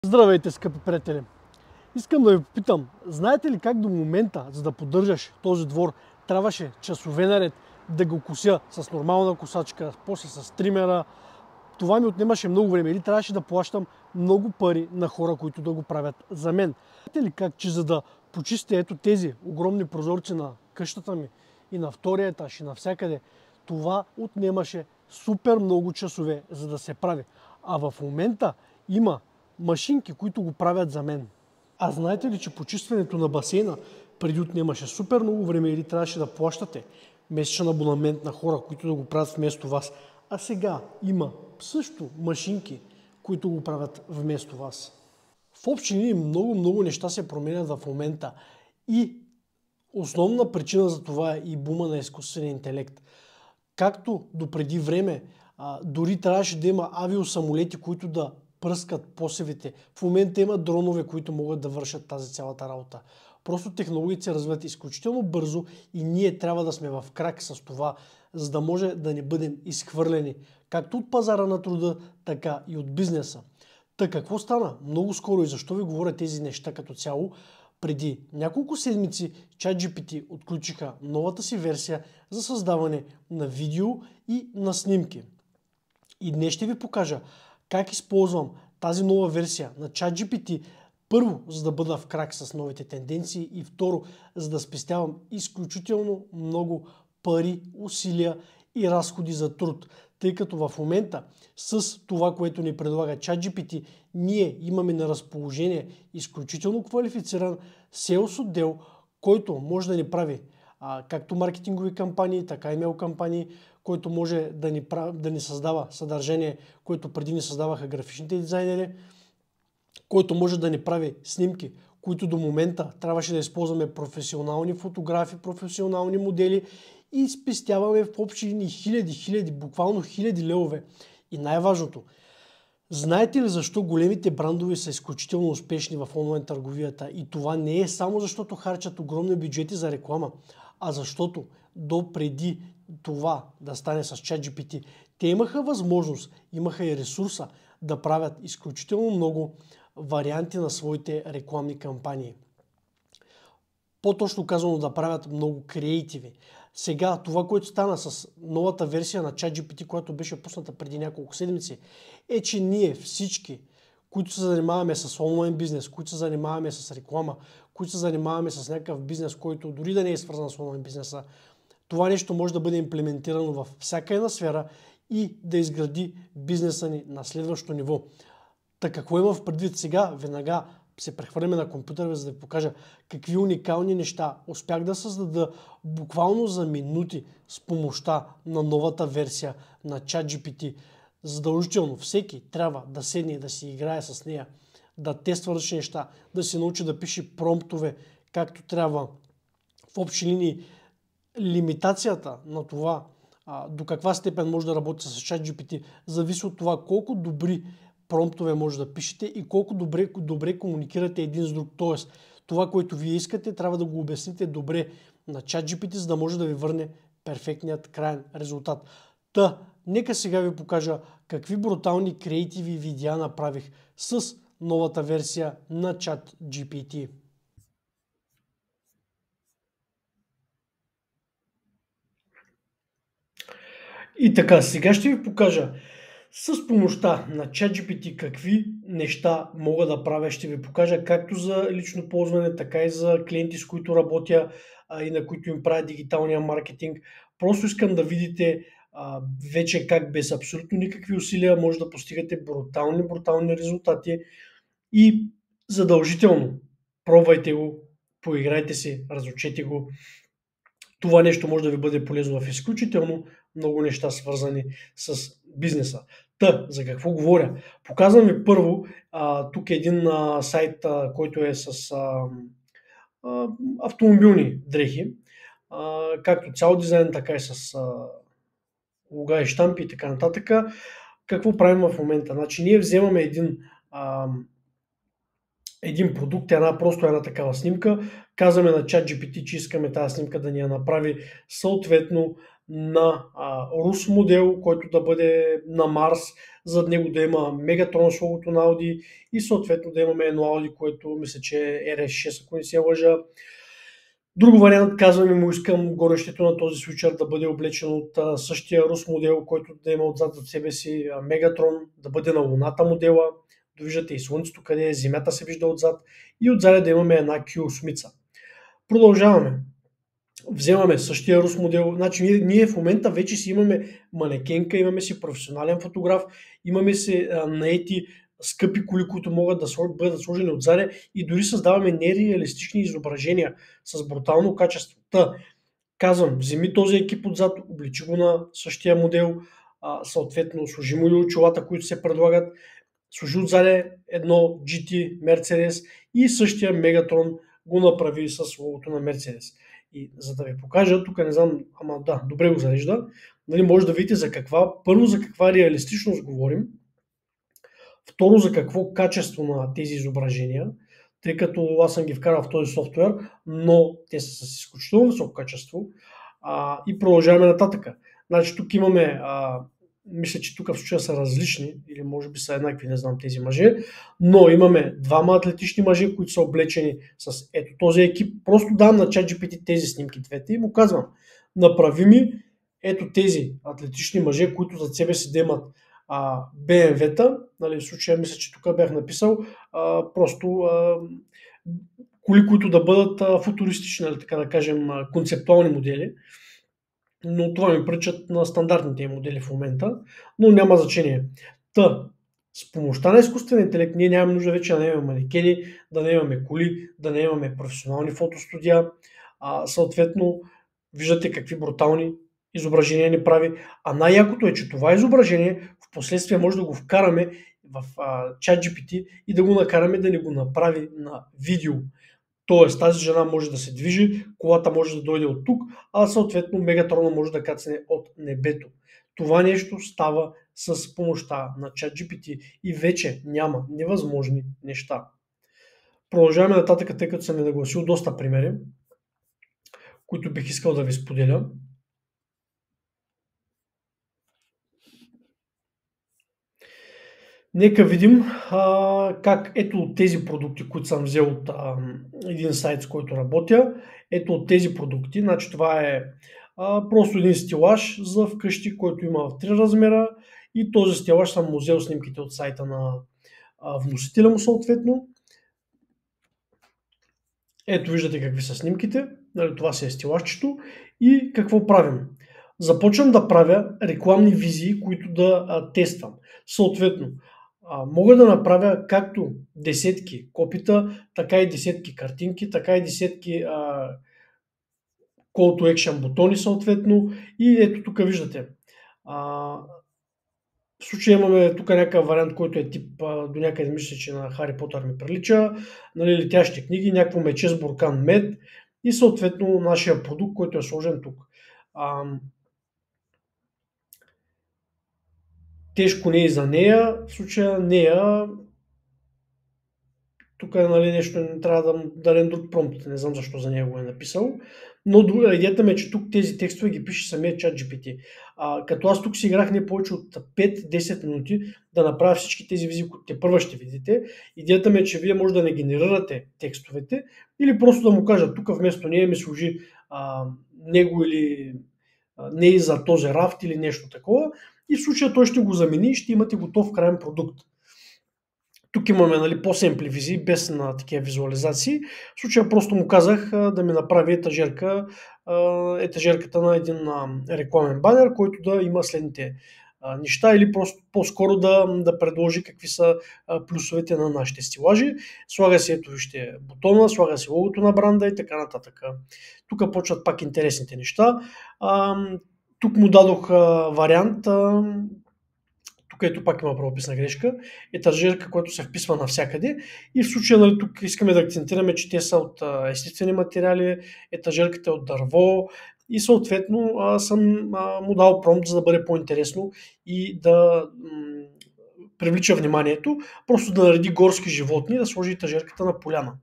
Здравейте, скъпи приятели! Искам да ви попитам, знаете ли как до момента, за да поддържаш този двор, трябваше часове наред да го кося с нормална косачка, после с тримера. Това ми отнемаше много време или трябваше да плащам много пари на хора, които да го правят за мен. Знаете ли как, че за да почистя ето тези огромни прозорци на къщата ми и на втория етаж и навсякъде, това отнемаше супер много часове, за да се прави. А в момента има машинки, които го правят за мен. А знаете ли, че почистването на басейна преди отнемаше супер много време или трябваше да плащате месечен абонамент на хора, които да го правят вместо вас. А сега има също машинки, които го правят вместо вас. В общи линии много неща се променят в момента и основна причина за това е и бума на изкуствения интелект. Както допреди време, дори трябваше да има авиосамолети, които да пръскат посевите. В момента има дронове, които могат да вършат тази цялата работа. Просто технологиите се развиват изключително бързо и ние трябва да сме в крак с това, за да може да не бъдем изхвърлени както от пазара на труда, така и от бизнеса. Та какво стана много скоро и защо ви говоря тези неща като цяло? Преди няколко седмици ChatGPT отключиха новата си версия за създаване на видео и на снимки. И днес ще ви покажа как използвам тази нова версия на ChatGPT, първо, за да бъда в крак с новите тенденции и второ, за да спестявам изключително много пари, усилия и разходи за труд. Тъй като в момента с това, което ни предлага ChatGPT, ние имаме на разположение изключително квалифициран Sales отдел, който може да ни прави както маркетингови кампании, така и имейл кампании, който може да ни създава съдържание, което преди ни създаваха графичните дизайнери, който може да ни прави снимки, които до момента трябваше да използваме професионални фотографи, професионални модели и спестяваме в общи линии хиляди, буквално хиляди левове. И най-важното, знаете ли защо големите брандове са изключително успешни в онлайн търговията? И това не е само защото харчат огромни бюджети за реклама, а защото допреди това да стане с ChatGPT, те имаха възможност, имаха и ресурса да правят изключително много варианти на своите рекламни кампании. По-точно казано да правят много креативи. Сега това, което стана с новата версия на ChatGPT, която беше пусната преди няколко седмици, е, че ние всички, които се занимаваме с онлайн бизнес, които се занимаваме с реклама, които се занимаваме с някакъв бизнес, който дори да не е свързан с онлайн бизнеса, това нещо може да бъде имплементирано във всяка една сфера и да изгради бизнеса ни на следващо ниво. Та какво има в предвид сега? Веднага се прехвърляме на компютъра, за да ви покажа какви уникални неща успях да създада буквално за минути с помощта на новата версия на ChatGPT. Задължително всеки трябва да седне и да си играе с нея, да тества различни неща, да се научи да пише промптове както трябва. В общи линии лимитацията на това до каква степен може да работи с ChatGPT зависи от това колко добри промптове може да пишете и колко добре комуникирате един с друг. Тоест, това, което вие искате, трябва да го обясните добре на ChatGPT, за да може да ви върне перфектният крайен резултат. Та, нека сега ви покажа какви брутални креативи видеа направих с новата версия на ChatGPT. И така, сега ще ви покажа с помощта на ChatGPT какви неща мога да правя. Ще ви покажа както за лично ползване, така и за клиенти, с които работя и на които им правя дигиталния маркетинг. Просто искам да видите вече как без абсолютно никакви усилия може да постигате брутални резултати и задължително пробвайте го, поиграйте си, разучете го. Това нещо може да ви бъде полезно в изключително много неща, свързани с бизнеса. Та, за какво говоря? Показвам ви първо, тук е един сайт, който е с автомобилни дрехи, както цял дизайн, така и с лога и щампи и така нататък. Какво правим в момента? Значи ние вземаме един един продукт, просто една такава снимка, казваме на ChatGPT, че искаме тази снимка да ни я направи съответно на Рус модел, който да бъде на Марс, зад него да има Мегатрон с логото на Audi и съответно да имаме едно Audi, което мисля, че е RS6, ако не се лъжа. Друг вариант, казваме му, искам горещето на този свичър да бъде облечен от същия Рус модел, който да има отзад зад себе си Мегатрон, да бъде на Луната модела. Виждате и Слънцето къде е, Земята се вижда отзад и отзад да имаме една Q8. Продължаваме. Вземаме същия Рус модел. Значи ние в момента вече си имаме манекенка, имаме си професионален фотограф, имаме си наети скъпи коли, които могат да бъдат сложени отзаде и дори създаваме нереалистични изображения с брутално качество. Казвам, вземи този екип отзад, обличи го на същия модел, съответно сложи му и очилата, които се предлагат, сложи отзаде едно GT Mercedes и същия Мегатрон го направи с логото на Mercedes. И за да ви покажа, тук не знам, ама да, добре го зарежда, нали, може да видите първо за каква реалистичност говорим, второ за какво качество на тези изображения, тъй като аз съм ги вкарал в този софтуер, но те са с изключително високо качество и продължаваме нататък. Значи тук имаме, мисля, че тук в случая са различни или може би са еднакви, не знам тези мъже, но имаме двама атлетични мъже, които са облечени с ето този екип. Просто давам на ChatGPT тези снимки двете и му казвам, направи ми ето тези атлетични мъже, които зад себе си да имат BMW-та, нали, в случая мисля, че тук бях написал просто коли, които да бъдат футуристични, нали, така да кажем, концептуални модели, но това ми пречат на стандартните модели в момента, но няма значение. С помощта на изкуствен интелект ние нямаме нужда вече да не имаме манекени, да не имаме коли, да не имаме професионални фотостудия, съответно виждате какви брутални изображения ни прави. А най-якото е, че това изображение в последствие може да го вкараме в ChatGPT и да го накараме да ни го направи на видео. Тоест тази жена може да се движи, колата може да дойде от тук, а съответно Мегатрона може да кацне от небето. Това нещо става с помощта на ChatGPT и вече няма невъзможни неща. Продължаваме нататък, тъй като съм ви нагласил доста примери, които бих искал да ви споделя. Нека видим как ето от тези продукти, които съм взел от един сайт, с който работя, ето от тези продукти, значи това е просто един стилаж за вкъщи, който има в 3 размера и този стилаж съм му взел снимките от сайта на вносителя му съответно. Ето виждате какви са снимките, нали, това си е стилажчето и какво правим. Започвам да правя рекламни визии, които да тествам. Съответно, мога да направя както десетки копита, така и десетки картинки, така и десетки call to action бутони съответно. И ето тук виждате. В случая имаме тук някакъв вариант, който е тип до някъде мисля, че на Хари Потър ми прилича. Нали, летящи книги, някакво мече с буркан мед и съответно нашия продукт, който е сложен тук. Тежко не е за нея, в случая нея тук нали, нещо не трябва да дадем друг промпт, не знам защо за нея го е написал, но идеята ми е, че тук тези текстове ги пише самия ChatGPT. Като аз тук си играх не повече от 5-10 минути да направя всички тези визии, които те първа ще видите. Идеята ми е, че вие може да не генерирате текстовете или просто да му кажа, тук вместо нея ми служи него или не и за този рафт или нещо такова. И в случая той ще го замени и ще имате готов крайен продукт. Тук имаме нали, по-семпли визии, без на такива визуализации. В случая просто му казах да ми направи етажерката на един рекламен банер, който да има следните неща или просто по-скоро да предложи какви са плюсовете на нашите стилажи. Слага се ето вижте бутона, слага се логото на бранда и така нататък. Тук почват пак интересните неща. Тук му дадох вариант, тук ето пак има правописна грешка, етажерка, която се вписва навсякъде и в случая нали, тук искаме да акцентираме, че те са от естествени материали, етажерката е от дърво и съответно съм му дал промпт, за да бъде по-интересно и да привлича вниманието, просто да нареди горски животни и да сложи етажерката на поляна.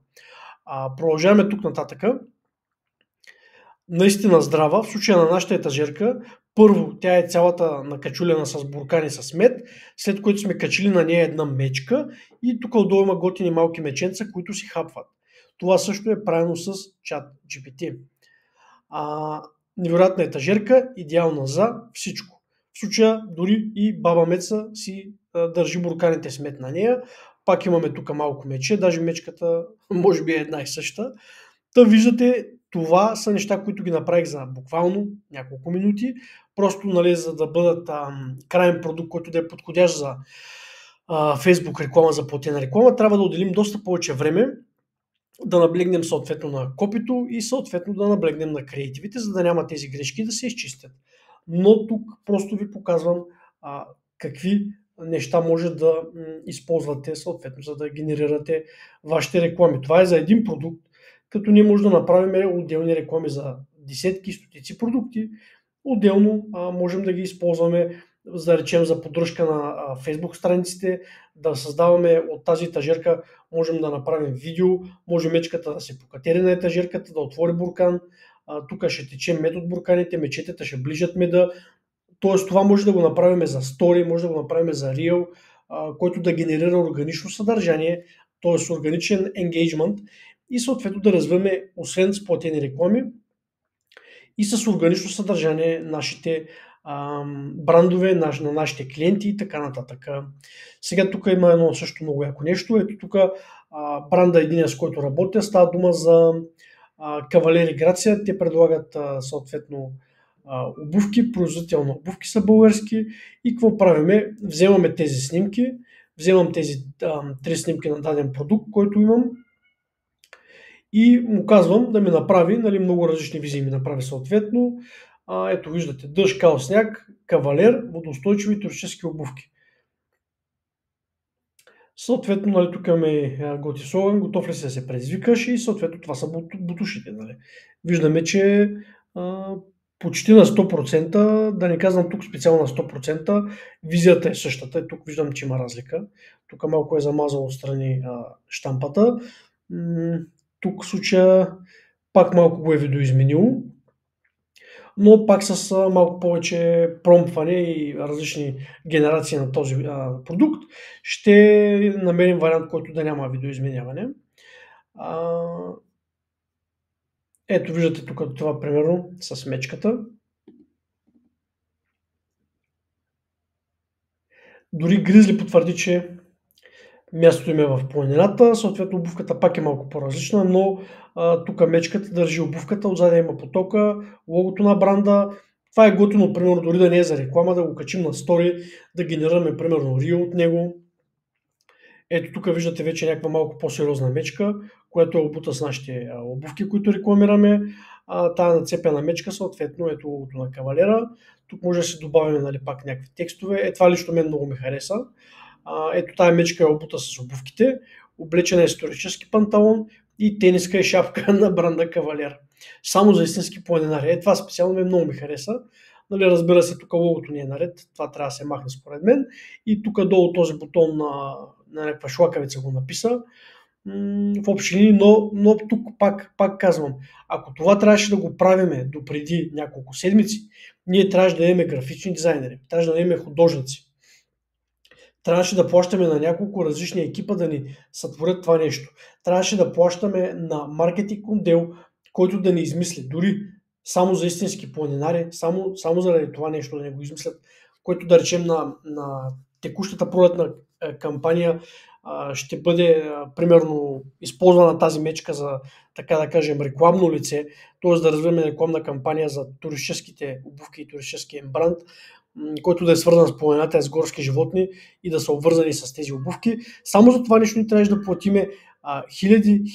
Продължаваме тук нататъка. Наистина здрава. В случая на нашата етажерка, първо тя е цялата накачулена с буркани с мед, след което сме качили на нея една мечка и тук отдолу има готини малки меченца, които си хапват. Това също е правено с чат GPT. Невероятна етажерка, идеална за всичко. В случая дори и баба Меца си държи бурканите с мед на нея. Пак имаме тук малко мече, даже мечката може би е една и съща. Та виждате, това са неща, които ги направих за буквално няколко минути. Просто, нали, за да бъдат крайен продукт, който да е подходящ за Facebook реклама, за платена реклама, трябва да отделим доста повече време, да наблегнем съответно на копито и съответно да наблегнем на креативите, за да няма тези грешки да се изчистят. Но тук просто ви показвам какви неща може да използвате съответно, за да генерирате вашите реклами. Това е за един продукт, като ние може да направим отделни реклами за десетки, стотици продукти. Отделно можем да ги използваме, да речем, за поддръжка на Facebook страниците, да създаваме от тази етажерка, можем да направим видео, може мечката да се покатери на етажерката, да отвори буркан, тук ще тече мед от бурканите, мечетата ще ближат меда, т.е. това може да го направим за стори, може да го направим за рил, който да генерира органично съдържание, т.е. органичен енгейджмент и съответно да развиваме, освен с платени реклами, и с органично съдържание нашите брандове, на нашите клиенти и така нататък. Сега тук има едно също много яко нещо. Ето тук бранда единия, с който работя, става дума за Кавалери Грация. Те предлагат съответно обувки, производител на обувки са български и какво правиме? Вземаме тези снимки, вземам тези 3 снимки на даден продукт, който имам и му казвам да ми направи, нали, много различни визии ми направи съответно. Ето виждате, дъжд, кал, сняг, кавалер, водоустойчиви туристически обувки. Съответно, нали, тук имаме готи слоган, готов ли си да се предизвикаш и съответно това са бутушите. Нали. Виждаме, че почти на 100%, да не казвам тук специално на 100%, визията е същата. Тук виждам, че има разлика. Тук малко е замазало страни щампата. Тук в случая пак малко го е видоизменило, но пак с малко повече промпване и различни генерации на този продукт ще намерим вариант, който да няма видоизменяване. Ето виждате тук това примерно с мечката. Дори Гризли потвърди, че мястото им е в планината, съответно обувката пак е малко по-различна, но тук мечката държи обувката, отзаде има потока, логото на бранда. Това е готино, примерно, дори да не е за реклама, да го качим на стори, да генерираме, примерно, рил от него. Ето тук виждате вече някаква малко по-сериозна мечка, която е обута с нашите обувки, които рекламираме. Тая нацепена мечка, съответно, ето логото на кавалера. Тук може да си добавим, нали, пак някакви текстове. Това лично мен много ми хареса. Ето тая мечка е обута с обувките, облечена е с туристически панталон и тениска и шапка на бранда Кавалер. Само за истински планинари. Това специално много ми хареса. Нали, разбира се, тук логото не е наред, това трябва да се махне според мен. И тук долу този бутон на някаква шлакавица го написа. В общи линии, но тук пак казвам, ако това трябваше да го правиме допреди няколко седмици, ние трябваше да имаме графични дизайнери, трябваше да имаме художници. Трябваше да плащаме на няколко различни екипа да ни сътворят това нещо. Трябваше да плащаме на маркетинг отдел, който да ни измисли. Дори само за истински планинари, само заради това нещо да не го измислят, който да речем на текущата пролетна кампания ще бъде примерно използвана тази мечка за, така да кажем, рекламно лице, т.е. да развиваме рекламна кампания за туристическите обувки и туристическия бранд, който да е свързан с планината, с горски животни и да са обвързани с тези обувки. Само за това нещо ни трябваше да платиме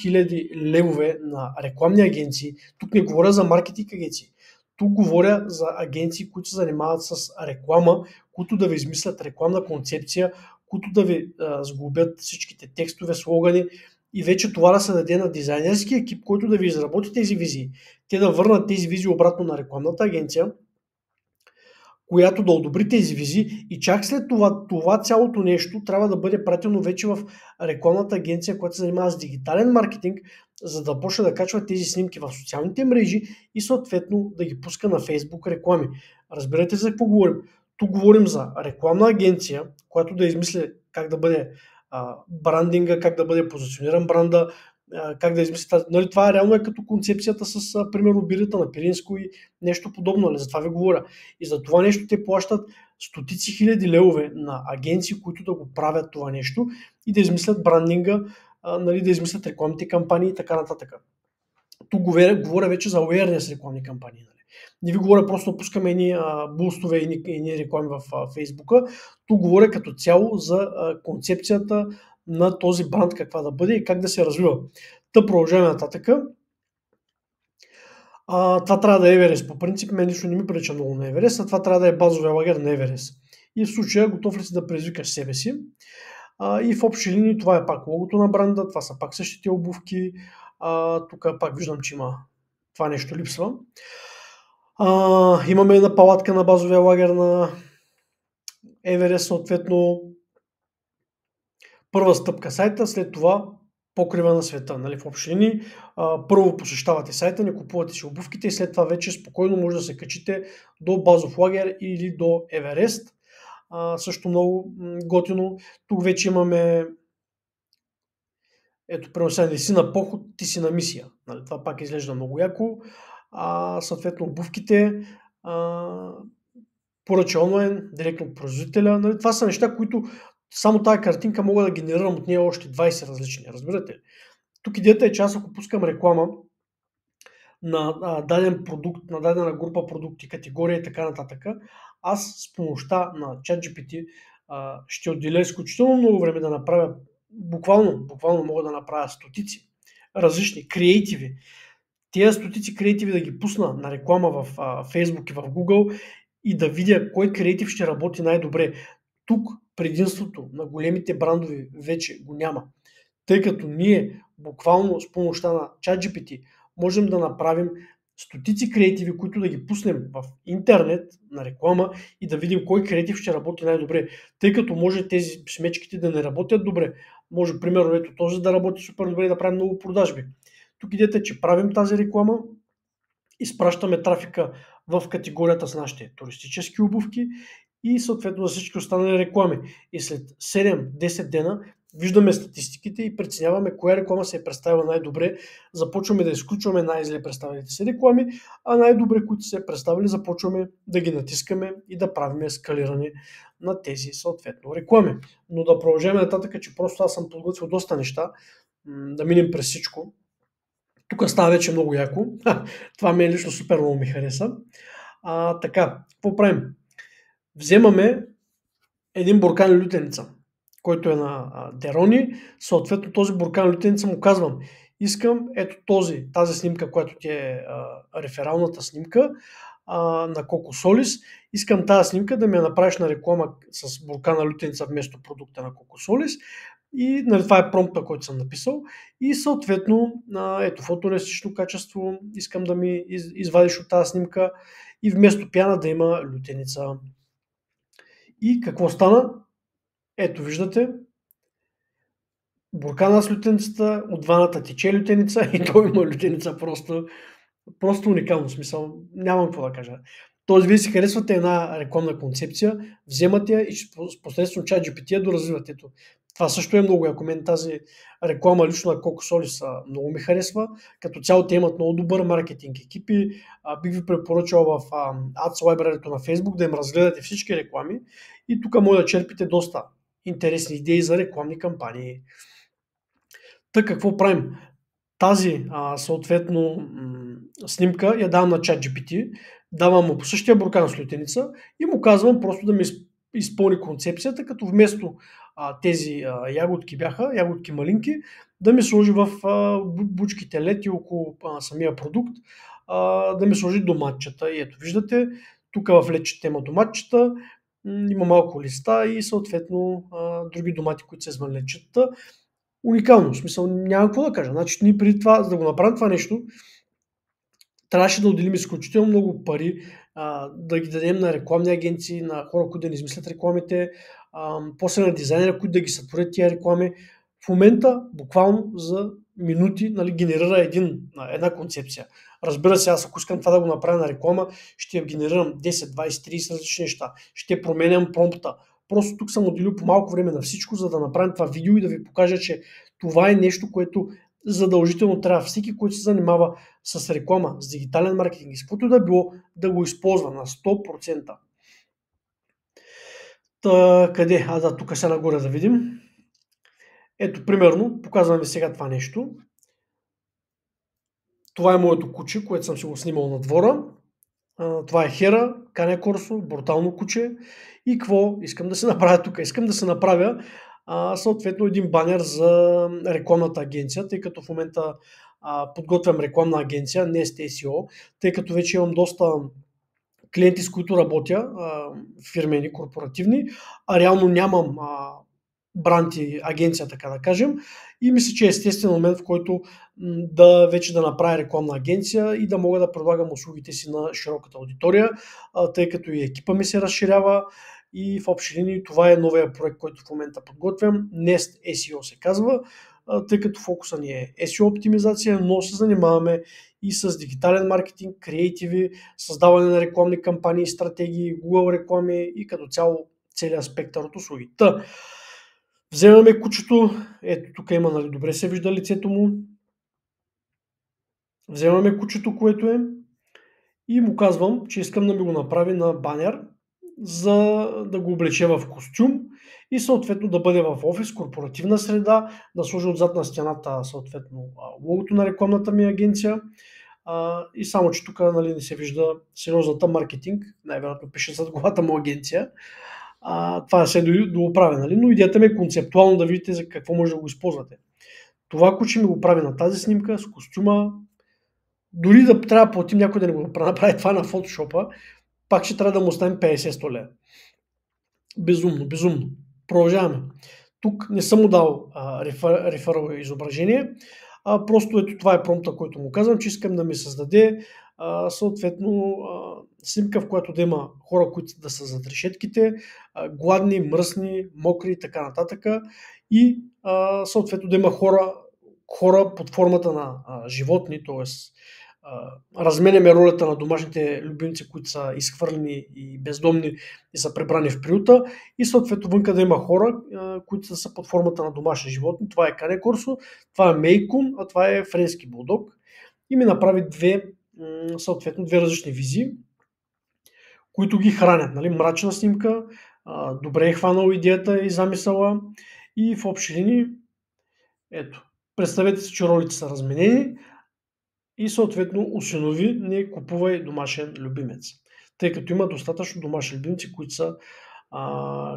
хиляди левове на рекламни агенции. Тук не говоря за маркетинг агенции. Тук говоря за агенции, които се занимават с реклама, които да ви измислят рекламна концепция, които да ви сглобят всичките текстове, слогани и вече това да се даде на дизайнерски екип, който да ви изработи тези визии. Те да върнат тези визии обратно на рекламната агенция, която да одобри тези визи и чак след това цялото нещо трябва да бъде пратено вече в рекламната агенция, която се занимава с дигитален маркетинг, за да почне да качва тези снимки в социалните мрежи и съответно да ги пуска на Facebook реклами. Разбирате за какво говорим? Тук говорим за рекламна агенция, която да измисли как да бъде брандинга, как да бъде позициониран бранда, как да измисли тази. Нали, това реално е като концепцията с, примерно, бирата на Пиринско и нещо подобно, нали? За това ви говоря. И за това нещо те плащат стотици хиляди левове на агенции, които да го правят това нещо и да измислят брандинга, нали, да измислят рекламните кампании и така нататък. Тук говоря вече за awareness рекламни кампании. Нали. Не ви говоря просто да пускаме едни бустове и едни реклами в Фейсбука. Тук говоря като цяло за концепцията на този бранд каква да бъде и как да се развива. Та продължаваме нататък. Това трябва да е Еверест. По принцип, мен лично не ми прилича много на Еверест, а това трябва да е базовия лагер на Еверест. И в случая готов ли си да предизвикаш себе си. И в общи линии това е пак логото на бранда, това са пак същите обувки. Тук пак виждам, че има това нещо липсва. Имаме една палатка на базовия лагер на Еверест, съответно първа стъпка сайта, след това покрива на света. Нали, в общи линии, първо посещавате сайта, не купувате си обувките и след това вече спокойно може да се качите до базов лагер или до Еверест. Също много готино. Тук вече имаме ето, примерно, не си на поход, ти си на мисия. Нали, това пак изглежда много яко. Съответно, обувките поръча онлайн, директно от производителя. Нали, това са неща, които само тази картинка мога да генерирам от нея още 20 различни. Разбирате ли? Тук идеята е, че аз ако пускам реклама на даден продукт, на дадена група продукти, категория и така нататък, аз с помощта на ChatGPT ще отделя изключително много време да направя, буквално мога да направя стотици различни креативи. Тези стотици креативи да ги пусна на реклама в Facebook и в Google и да видя кой креатив ще работи най-добре. Тук предимството на големите брандови вече го няма. Тъй като ние буквално с помощта на ChatGPT можем да направим стотици креативи, които да ги пуснем в интернет на реклама и да видим кой креатив ще работи най-добре. Тъй като може тези смечките да не работят добре. Може, примерно, ето този да работи супер добре и да правим много продажби. Тук идеята е, че правим тази реклама, изпращаме трафика в категорията с нашите туристически обувки и съответно за всички останали реклами. И след 7-10 дена виждаме статистиките и преценяваме коя реклама се е представила най-добре. Започваме да изключваме най-зле представилите се реклами, а най-добре, които се е представили, започваме да ги натискаме и да правим скалиране на тези съответно реклами. Но да продължим нататък, че просто аз съм подготвил доста неща, да минем през всичко. Тук става вече много яко. Това ми е лично супер много ми хареса. Така, какво правим? Вземаме един буркан лютеница, който е на Дерони. Съответно този буркан лютеница му казвам, искам ето тази снимка, която ти е рефералната снимка на Coco Solis. Искам тази снимка да ми я направиш на реклама с буркана лютеница вместо продукта на Coco Solis. И нали, това е промпта, който съм написал. И съответно, ето фотореалистично качество, искам да ми извадиш от тази снимка и вместо пяна да има лютеница. И какво стана? Ето виждате, буркана с лютеницата, от ваната тече лютеница и той има лютеница просто уникално смисъл. Нямам какво да кажа. Тоест, вие си харесвате една рекламна концепция, вземате я и посредством ChatGPT я доразвивате. Това също е много яко. Мен тази реклама лично на Coco Solis много ми харесва. Като цяло те имат много добър маркетинг екипи. Бих ви препоръчал в Ads Library на Facebook да им разгледате всички реклами и тук може да черпите доста интересни идеи за рекламни кампании. Така, какво правим? Тази съответно снимка я давам на ChatGPT, давам му по същия буркан с лютеница и му казвам просто да ми изпълни концепцията, като вместо тези ягодки малинки, да ми сложи в бучките лети около самия продукт, да ми сложи доматчета. И ето виждате, тук в лечета има доматчета, има малко листа и съответно други домати, които са извън лечета. Уникално, в смисъл няма какво да кажа. Значи ние преди това, за да го направим това нещо, трябваше да отделим изключително много пари, да ги дадем на рекламни агенции, на хора, които да ни измислят рекламите, после на дизайнери, които да ги сътворят тия реклами. В момента, буквално за минути, нали, генерира една концепция. Разбира се, аз ако искам това да го направя на реклама, ще я генерирам 10, 20, 30 различни неща. Ще променям промпта. Просто тук съм отделил по малко време на всичко, за да направим това видео и да ви покажа, че това е нещо, което задължително трябва всеки, който се занимава с реклама, с дигитален маркетинг и с каквото да било, да го използва на 100%. Къде? Тук сега нагоре да видим. Ето, примерно, показвам ви сега това нещо. Това е моето куче, което съм си го снимал на двора. Това е Хера, Cane Corso, брутално куче. И какво искам да се направя тук? Искам да се направя съответно един банер за рекламната агенция, тъй като в момента подготвям рекламна агенция, не SEO, тъй като вече имам доста клиенти, с които работя, фирмени, корпоративни, а реално нямам бранд и агенция, така да кажем. И мисля, че е естествен момент, в който вече да направя рекламна агенция и да мога да предлагам услугите си на широката аудитория, тъй като и екипа ми се разширява и в общи линии това е новия проект, който в момента подготвям. Nest SEO се казва, тъй като фокуса ни е SEO оптимизация, но се занимаваме и с дигитален маркетинг, креативи, създаване на рекламни кампании, стратегии, Google реклами и като цяло целият спектър от услуги. Вземаме кучето, ето тук има, нали, добре се вижда лицето му. Вземаме кучето, което е, и му казвам, че искам да ми го направи на банер, за да го облече в костюм и съответно да бъде в офис, корпоративна среда, да сложи отзад на стената съответно логото на рекламната ми агенция. И само, че тук, нали, не се вижда сериозната маркетинг, най-вероятно пише зад главата му агенция. Това е се дооправя, нали? Но идеята ми е концептуално да видите за какво може да го използвате. Това куче ми го прави на тази снимка с костюма. Дори да трябва да платим някой да не го направи това на фотошопа, пак ще трябва да му оставим 50-100 лева. Безумно, безумно. Продължаваме. Тук не съм му дал реферал изображение, просто ето това е промпта, който му казвам, че искам да ми създаде съответно снимка, в която да има хора, които да са зад решетките, гладни, мръсни, мокри и така нататък. И съответно да има хора под формата на животни, т.е. разменяме ролята на домашните любимци, които са изхвърлени и бездомни и са прибрани в приюта, и съответно вънка да има хора, които са под формата на домашни животни. Това е Cane Corso, това е Мейкун, а това е френски булдог. И ми направи две различни визии, които ги хранят. Нали? Мрачна снимка, добре е хванал идеята и замисъла, и в общи линии, ето, представете си, че ролите са разменени и съответно осинови, не купувай домашен любимец. Тъй като има достатъчно домашни любимци, които са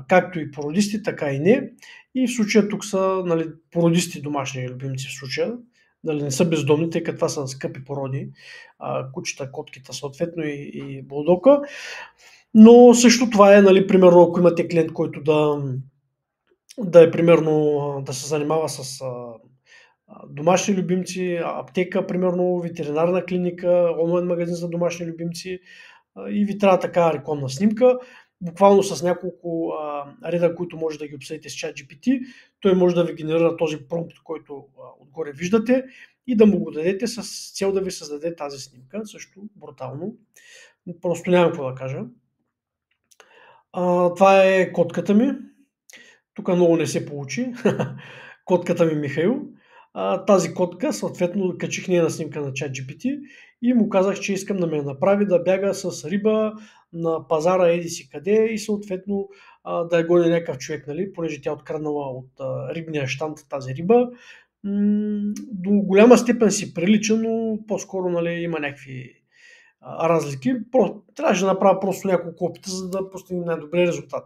както и породисти, така и не. И в случая тук са, нали, породисти домашни любимци в случая. Нали, не са бездомни, тъй като това са скъпи породи. Кучета, котките съответно и булдока. Но също това е, нали, примерно, ако имате клиент, който да е примерно да се занимава с домашни любимци, аптека, примерно, ветеринарна клиника, онлайн магазин за домашни любимци, и ви трябва такава рекламна снимка, буквално с няколко реда, които може да ги обсъдите с ChatGPT, той може да ви генерира този промпт, който отгоре виждате, и да му го дадете с цел да ви създаде тази снимка. Също брутално. Просто нямам какво да кажа. Това е котката ми. Тук много не се получи. Котката ми Михаил. Тази котка, съответно, качих нея на снимка на ChatGPT и му казах, че искам да ме направи да бяга с риба на пазара еди си къде и съответно да я гони някакъв човек, нали, понеже тя откраднала от рибния щанд тази риба. До голяма степен си прилича, но по-скоро, нали, има някакви разлики. Трябваше да направя просто няколко опита, за да постигнем най-добрия резултат.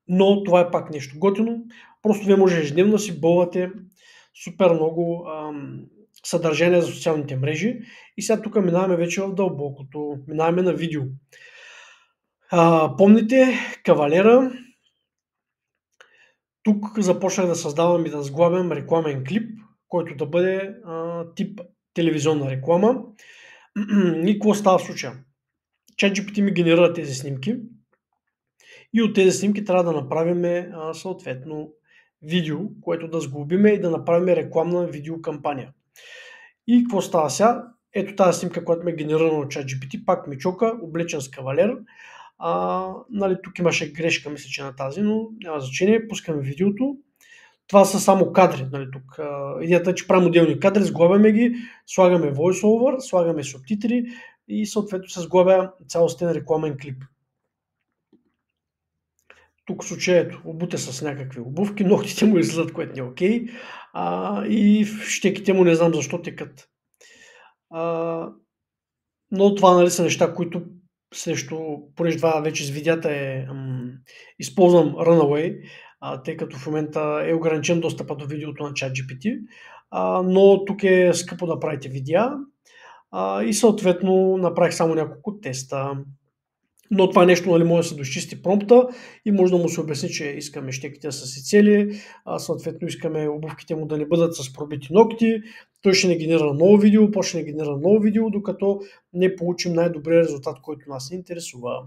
Но това е пак нещо готино. Просто вие може ежедневно да си бълвате супер много съдържание за социалните мрежи. И сега тук минаваме вече в дълбокото. Минаваме на видео. Помните Кавалера? Тук започнах да създавам и да сглабям рекламен клип, който да бъде тип телевизионна реклама. И какво става в случая? ChatGPT ми генерира тези снимки и от тези снимки трябва да направим съответно видео, което да сглобиме и да направим рекламна видеокампания. И какво става сега? Ето тази снимка, която ме е генерирана от ChatGPT, пак ми чока, облечен с кавалер. Нали, тук имаше грешка, мисля, че на тази, но няма значение. Пускаме видеото. Това са само кадри. Нали, тук. Идеята е, че правим отделни кадри, сглобяме ги, слагаме voiceover, слагаме субтитри и съответно се сглобя цялостен рекламен клип. Тук в случая ето, обуте с някакви обувки, ногтите му излизат, което не е окей. И щеките му не знам защо текат. Но това, нали, са неща, които срещу, понеже това вече с видеята използвам Runaway, тъй като в момента е ограничен достъпа до видеото на ChatGPT, но тук е скъпо да правите видеа и съответно направих само няколко теста. Но това нещо, нали, може да се дозчисти промпта и може да му се обясни, че искаме щеките да са си цели, съответно искаме обувките му да не бъдат с пробити ногти. Той ще не генерира ново видео, после ще не генерира ново видео, докато не получим най-добрия резултат, който нас не интересува.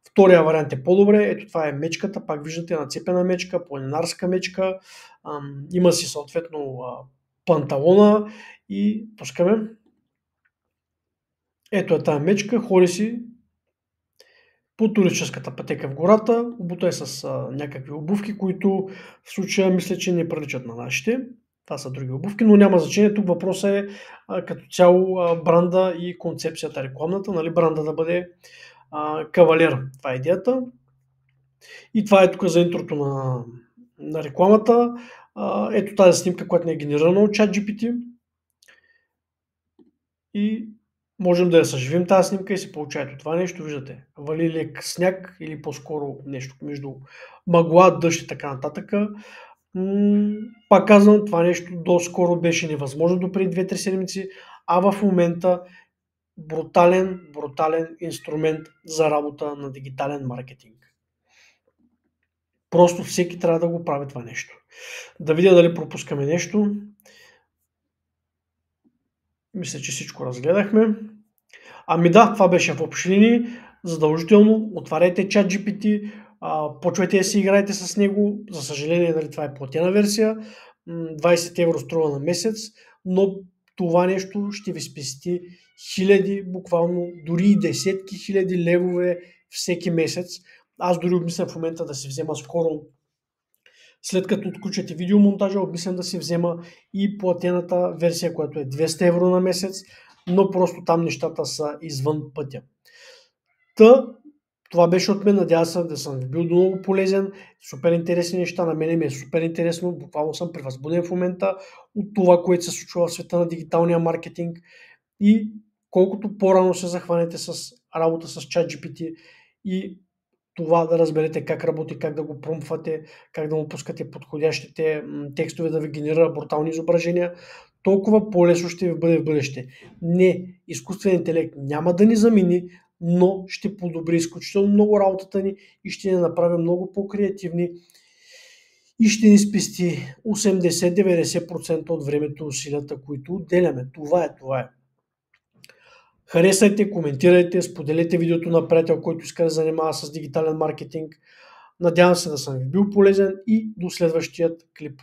Втория вариант е по-добре. Ето това е мечката, пак виждате нацепена мечка, планинарска мечка. Има си съответно панталона и пускаме. Ето е тази мечка, ходи си по туристическата пътека в гората, обута е с някакви обувки, които в случая мисля, че не приличат на нашите. Това са други обувки, но няма значение. Тук въпросът е като цяло бранда и концепцията рекламната, нали, бранда да бъде кавалер. Това е идеята. И това е тук за интрото на рекламата. Ето тази снимка, която не е генерирана от ChatGPT. И можем да я съживим тази снимка и се получава ето това нещо. Виждате, вали лек сняг или по-скоро нещо между мъгла, дъжд и така нататък. Пак казвам, това нещо доскоро беше невъзможно до преди 2-3 седмици, а в момента брутален инструмент за работа на дигитален маркетинг. Просто всеки трябва да го прави това нещо. Да видя дали пропускаме нещо. Мисля, че всичко разгледахме. Ами да, това беше в общи линии. Задължително отваряйте ChatGPT, почвайте да си играете с него. За съжаление, нали, това е платена версия. 20 евро струва на месец, но това нещо ще ви спести хиляди, буквално дори и десетки хиляди левове всеки месец. Аз дори обмислям в момента да си взема скоро, след като отключате видеомонтажа, обмислям да си взема и платената версия, която е 200 евро на месец, но просто там нещата са извън пътя. Това беше от мен, надявам се да съм бил много полезен, супер интересни неща, на мен ми е супер интересно, буквално съм превъзбуден в момента от това, което се случва в света на дигиталния маркетинг и колкото по-рано се захванете с работа с ChatGPT и това да разберете как работи, как да го промпвате, как да му пускате подходящите текстове да ви генерира брутални изображения, толкова по-лесно ще ви бъде в бъдеще. Не, изкуственият интелект няма да ни замени, но ще подобри изключително много работата ни и ще ни направи много по-креативни и ще ни спести 80-90% от времето и усилията, които отделяме. Това е. Харесайте, коментирайте, споделете видеото на приятел, който иска да занимава с дигитален маркетинг. Надявам се да съм ви бил полезен и до следващият клип.